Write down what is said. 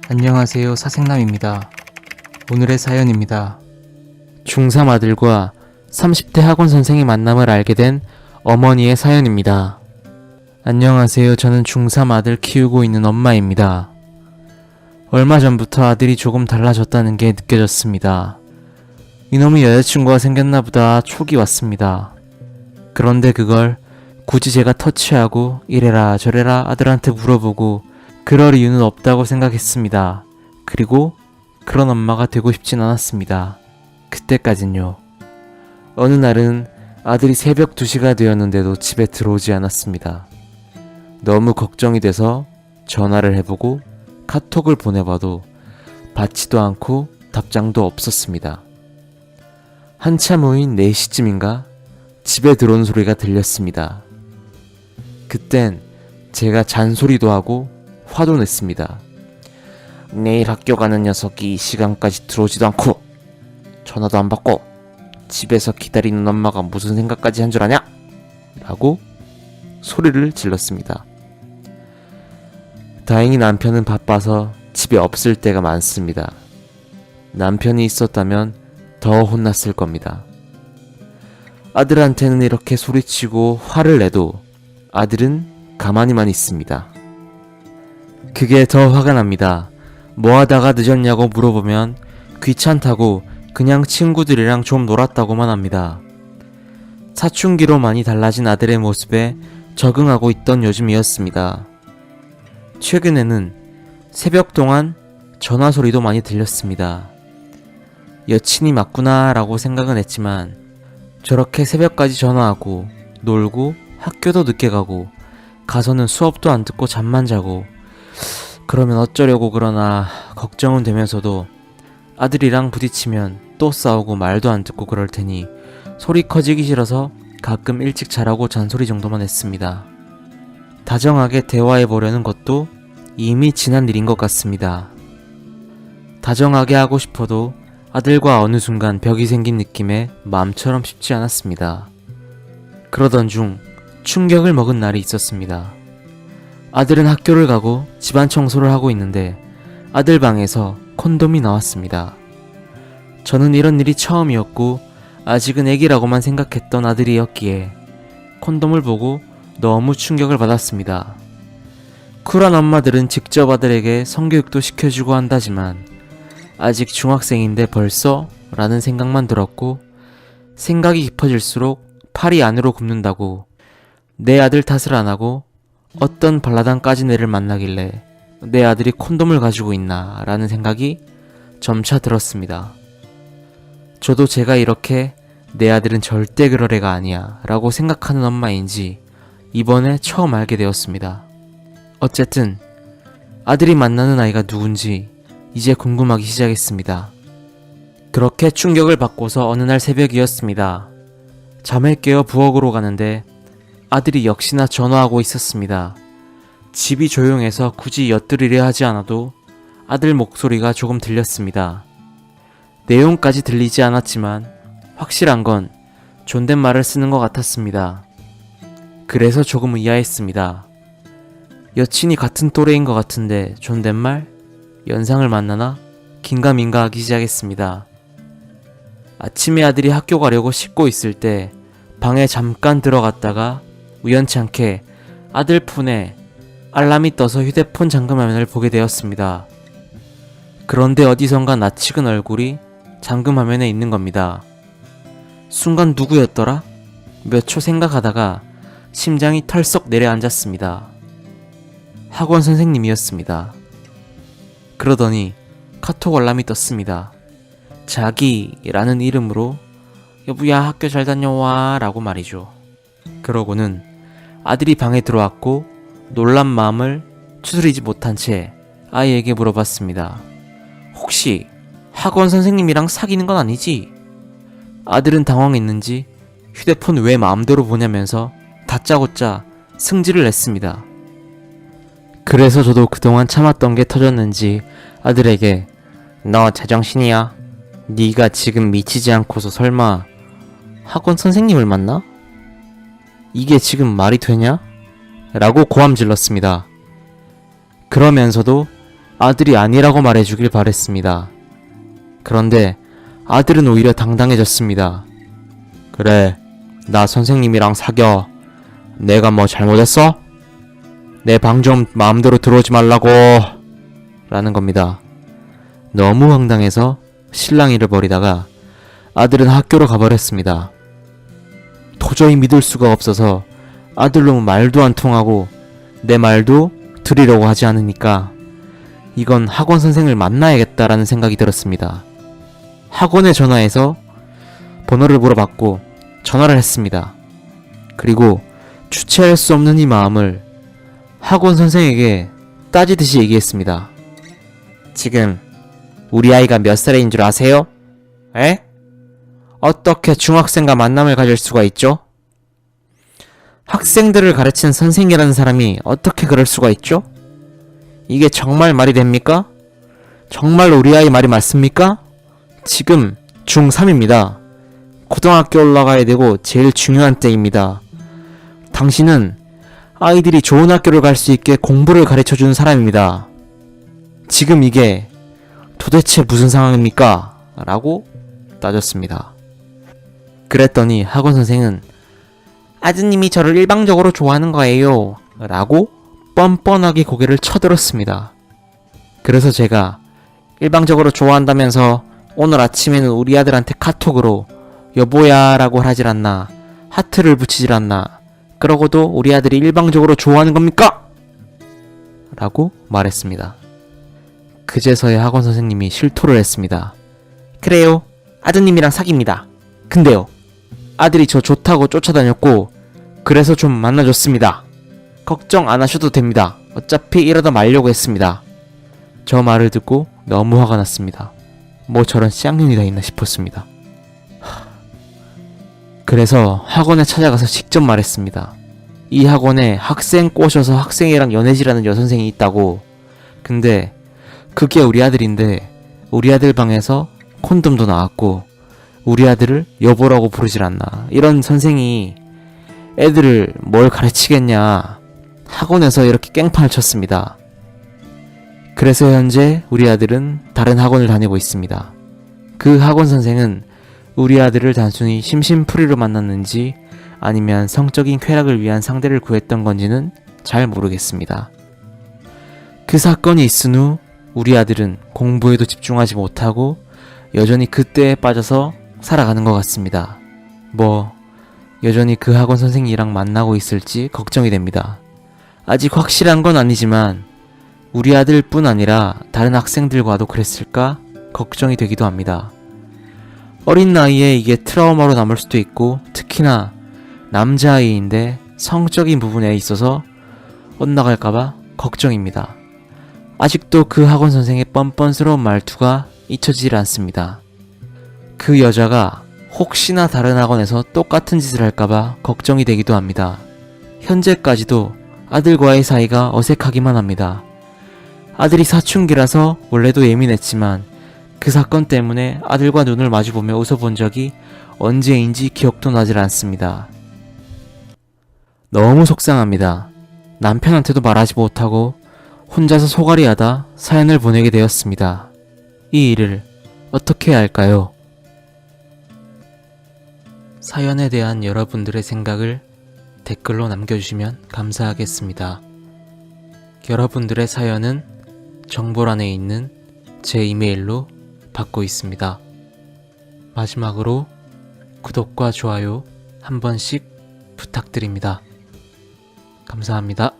안녕하세요, 사생남입니다. 오늘의 사연입니다. 중3 아들과 30대 학원 선생의 만남을 알게 된 어머니의 사연입니다. 안녕하세요. 저는 중3 아들 키우고 있는 엄마입니다. 얼마 전부터 아들이 조금 달라졌다는 게 느껴졌습니다. 이놈이 여자친구가 생겼나 보다 촉이 왔습니다. 그런데 그걸 굳이 제가 터치하고 이래라 저래라 아들한테 물어보고 그럴 이유는 없다고 생각했습니다. 그리고 그런 엄마가 되고 싶진 않았습니다. 그때까진요. 어느 날은 아들이 새벽 2시가 되었는데도 집에 들어오지 않았습니다. 너무 걱정이 돼서 전화를 해보고 카톡을 보내봐도 받지도 않고 답장도 없었습니다. 한참 후인 4시쯤인가 집에 들어오는 소리가 들렸습니다. 그땐 제가 잔소리도 하고 화도 냈습니다. 내일 학교 가는 녀석이 이 시간까지 들어오지도 않고 전화도 안 받고 집에서 기다리는 엄마가 무슨 생각까지 한 줄 아냐? 라고 소리를 질렀습니다. 다행히 남편은 바빠서 집에 없을 때가 많습니다. 남편이 있었다면 더 혼났을 겁니다. 아들한테는 이렇게 소리치고 화를 내도 아들은 가만히만 있습니다. 그게 더 화가 납니다. 뭐 하다가 늦었냐고 물어보면 귀찮다고 그냥 친구들이랑 좀 놀았다고만 합니다. 사춘기로 많이 달라진 아들의 모습에 적응하고 있던 요즘이었습니다. 최근에는 새벽 동안 전화 소리도 많이 들렸습니다. 여친이 맞구나 라고 생각은 했지만 저렇게 새벽까지 전화하고 놀고 학교도 늦게 가고 가서는 수업도 안 듣고 잠만 자고 그러면 어쩌려고 그러나 걱정은 되면서도 아들이랑 부딪히면 또 싸우고 말도 안 듣고 그럴 테니 소리 커지기 싫어서 가끔 일찍 자라고 잔소리 정도만 했습니다. 다정하게 대화해보려는 것도 이미 지난 일인 것 같습니다. 다정하게 하고 싶어도 아들과 어느 순간 벽이 생긴 느낌에 마음처럼 쉽지 않았습니다. 그러던 중 충격을 먹은 날이 있었습니다. 아들은 학교를 가고 집안 청소를 하고 있는데 아들 방에서 콘돔이 나왔습니다. 저는 이런 일이 처음이었고 아직은 애기라고만 생각했던 아들이었기에 콘돔을 보고 너무 충격을 받았습니다. 쿨한 엄마들은 직접 아들에게 성교육도 시켜주고 한다지만 아직 중학생인데 벌써? 라는 생각만 들었고 생각이 깊어질수록 팔이 안으로 굽는다고 내 아들 탓을 안 하고 어떤 발라당 까진 애를 만나길래 내 아들이 콘돔을 가지고 있나 라는 생각이 점차 들었습니다. 저도 제가 이렇게 내 아들은 절대 그럴 애가 아니야 라고 생각하는 엄마인지 이번에 처음 알게 되었습니다. 어쨌든 아들이 만나는 아이가 누군지 이제 궁금하기 시작했습니다. 그렇게 충격을 받고서 어느 날 새벽이었습니다. 잠을 깨어 부엌으로 가는데 아들이 역시나 전화하고 있었습니다. 집이 조용해서 굳이 엿들으려 하지 않아도 아들 목소리가 조금 들렸습니다. 내용까지 들리지 않았지만 확실한 건 존댓말을 쓰는 것 같았습니다. 그래서 조금 의아했습니다. 여친이 같은 또래인 것 같은데 존댓말? 연상을 만나나? 긴가민가 하기 시작했습니다. 아침에 아들이 학교 가려고 씻고 있을 때 방에 잠깐 들어갔다가 우연찮게 아들 폰에 알람이 떠서 휴대폰 잠금화면을 보게 되었습니다. 그런데 어디선가 낯익은 얼굴이 잠금화면에 있는 겁니다. 순간 누구였더라? 몇 초 생각하다가 심장이 털썩 내려앉았습니다. 학원 선생님이었습니다. 그러더니 카톡 알람이 떴습니다. 자기라는 이름으로 여보야 학교 잘 다녀와 라고 말이죠. 그러고는 아들이 방에 들어왔고 놀란 마음을 추스리지 못한 채 아이에게 물어봤습니다. 혹시 학원 선생님이랑 사귀는 건 아니지? 아들은 당황했는지 휴대폰 왜 마음대로 보냐면서 다짜고짜 승질을 냈습니다. 그래서 저도 그동안 참았던 게 터졌는지 아들에게 너 제정신이야? 네가 지금 미치지 않고서 설마 학원 선생님을 만나? 이게 지금 말이 되냐? 라고 고함 질렀습니다. 그러면서도 아들이 아니라고 말해주길 바랬습니다. 그런데 아들은 오히려 당당해졌습니다. 그래, 나 선생님이랑 사겨. 내가 뭐 잘못했어? 내 방 좀 마음대로 들어오지 말라고. 라는 겁니다. 너무 황당해서 실랑이를 벌이다가 아들은 학교로 가버렸습니다. 도저히 믿을 수가 없어서 아들로 말도 안 통하고 내 말도 들으려고 하지 않으니까 이건 학원 선생을 만나야겠다라는 생각이 들었습니다. 학원에 전화해서 번호를 물어봤고 전화를 했습니다. 그리고 주체할 수 없는 이 마음을 학원 선생에게 따지듯이 얘기했습니다. 지금 우리 아이가 몇 살인 줄 아세요? 에? 어떻게 중학생과 만남을 가질 수가 있죠? 학생들을 가르치는 선생이라는 사람이 어떻게 그럴 수가 있죠? 이게 정말 말이 됩니까? 정말로 우리 아이 말이 맞습니까? 지금 중3입니다. 고등학교 올라가야 되고 제일 중요한 때입니다. 당신은 아이들이 좋은 학교를 갈 수 있게 공부를 가르쳐주는 사람입니다. 지금 이게 도대체 무슨 상황입니까? 라고 따졌습니다. 그랬더니 학원 선생은 아드님이 저를 일방적으로 좋아하는 거예요 라고 뻔뻔하게 고개를 쳐들었습니다. 그래서 제가 일방적으로 좋아한다면서 오늘 아침에는 우리 아들한테 카톡으로 여보야 라고 하질 않나, 하트를 붙이질 않나, 그러고도 우리 아들이 일방적으로 좋아하는 겁니까? 라고 말했습니다. 그제서야 학원 선생님이 실토를 했습니다. 그래요, 아드님이랑 사깁니다. 근데요, 아들이 저 좋다고 쫓아다녔고 그래서 좀 만나줬습니다. 걱정 안 하셔도 됩니다. 어차피 이러다 말려고 했습니다. 저 말을 듣고 너무 화가 났습니다. 뭐 저런 쌍년이 다 있나 싶었습니다. 그래서 학원에 찾아가서 직접 말했습니다. 이 학원에 학생 꼬셔서 학생이랑 연애질하는 여선생이 있다고. 근데 그게 우리 아들인데 우리 아들 방에서 콘돔도 나왔고 우리 아들을 여보라고 부르질 않나. 이런 선생이 애들을 뭘 가르치겠냐. 학원에서 이렇게 깽판을 쳤습니다. 그래서 현재 우리 아들은 다른 학원을 다니고 있습니다. 그 학원 선생은 우리 아들을 단순히 심심풀이로 만났는지 아니면 성적인 쾌락을 위한 상대를 구했던 건지는 잘 모르겠습니다. 그 사건이 있은 후 우리 아들은 공부에도 집중하지 못하고 여전히 그때에 빠져서 살아가는 것 같습니다. 여전히 그 학원 선생이랑 만나고 있을지 걱정이 됩니다. 아직 확실한 건 아니지만 우리 아들뿐 아니라 다른 학생들과도 그랬을까 걱정이 되기도 합니다. 어린 나이에 이게 트라우마로 남을 수도 있고 특히나 남자아이인데 성적인 부분에 있어서 엇나갈까봐 걱정입니다. 아직도 그 학원 선생의 뻔뻔스러운 말투가 잊혀지질 않습니다. 그 여자가 혹시나 다른 학원에서 똑같은 짓을 할까봐 걱정이 되기도 합니다. 현재까지도 아들과의 사이가 어색하기만 합니다. 아들이 사춘기라서 원래도 예민했지만 그 사건 때문에 아들과 눈을 마주보며 웃어본 적이 언제인지 기억도 나질 않습니다. 너무 속상합니다. 남편한테도 말하지 못하고 혼자서 소갈이하다 사연을 보내게 되었습니다. 이 일을 어떻게 해야 할까요? 사연에 대한 여러분들의 생각을 댓글로 남겨주시면 감사하겠습니다. 여러분들의 사연은 정보란에 있는 제 이메일로 받고 있습니다. 마지막으로 구독과 좋아요 한 번씩 부탁드립니다. 감사합니다.